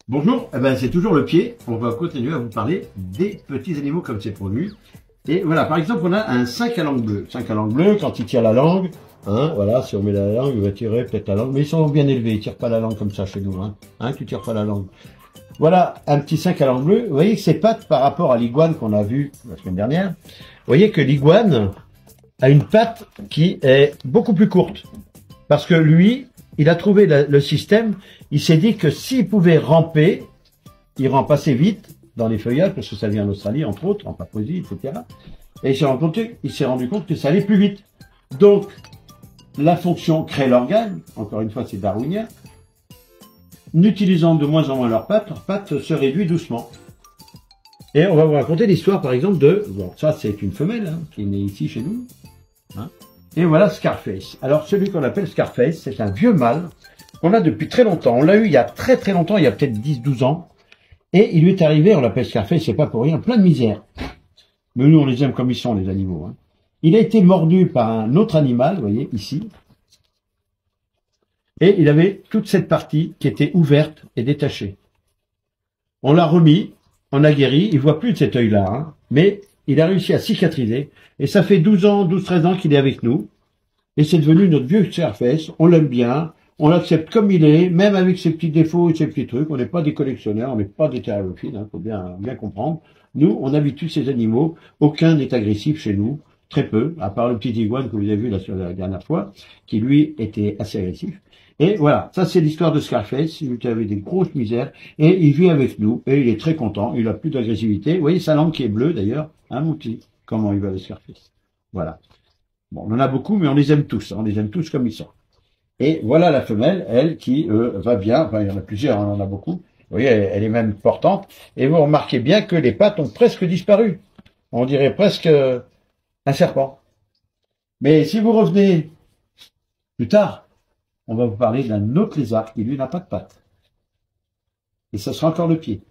Bonjour, eh ben, c'est toujours le pied. On va continuer à vous parler des petits animaux comme c'est promu. Et voilà, par exemple, on a un 5 à langue bleue. 5 à langue bleue, quand il tire la langue, hein, voilà, si on met la langue, il va tirer peut-être la langue. Mais ils sont bien élevés, ils tirent pas la langue comme ça chez nous, hein. Hein, tu tires pas la langue. Voilà, un petit 5 à langue bleue. Vous voyez que ses pattes par rapport à l'iguane qu'on a vu la semaine dernière. Vous voyez que l'iguane a une patte qui est beaucoup plus courte. Parce que lui, il a trouvé le système, il s'est dit que s'il pouvait ramper, il rampe assez vite dans les feuillages, parce que ça vient d'Australie, entre autres, en Papouasie, etc. Et il s'est rendu compte que ça allait plus vite. Donc, la fonction crée l'organe, encore une fois, c'est darwinien, n'utilisant de moins en moins leurs pattes se réduit doucement. Et on va vous raconter l'histoire, par exemple, bon, ça c'est une femelle, hein, qui est née ici chez nous, hein. Et voilà Scarface. Alors, celui qu'on appelle Scarface, c'est un vieux mâle qu'on a depuis très longtemps. On l'a eu il y a très très longtemps, il y a peut-être 10-12 ans. Et il lui est arrivé, on l'appelle Scarface, c'est pas pour rien, plein de misère. Mais nous, on les aime comme ils sont, les animaux, hein. Il a été mordu par un autre animal, vous voyez, ici. Et il avait toute cette partie qui était ouverte et détachée. On l'a remis, on a guéri, il voit plus de cet œil-là, hein, mais il a réussi à cicatriser. Et ça fait 12 ans, 12-13 ans qu'il est avec nous. Et c'est devenu notre vieux Scarface. On l'aime bien. On l'accepte comme il est, même avec ses petits défauts et ses petits trucs. On n'est pas des collectionneurs, on n'est pas des thérophiles, hein, faut bien comprendre. Nous, on habitue ces animaux. Aucun n'est agressif chez nous. Très peu, à part le petit iguane que vous avez vu la dernière fois, qui lui était assez agressif. Et voilà, ça c'est l'histoire de Scarface. Il avait des grosses misères et il vit avec nous et il est très content. Il a plus d'agressivité. Vous voyez sa langue qui est bleue d'ailleurs, un outil. Comment il va le Scarface. Voilà. Bon, on en a beaucoup, mais on les aime tous. Hein, on les aime tous comme ils sont. Et voilà la femelle, elle, qui va bien. Enfin, il y en a plusieurs, hein, on en a beaucoup. Vous voyez, elle est même portante. Et vous remarquez bien que les pattes ont presque disparu. On dirait presque un serpent. Mais si vous revenez plus tard, on va vous parler d'un autre lézard qui, lui, n'a pas de pattes. Et ça sera encore le pied.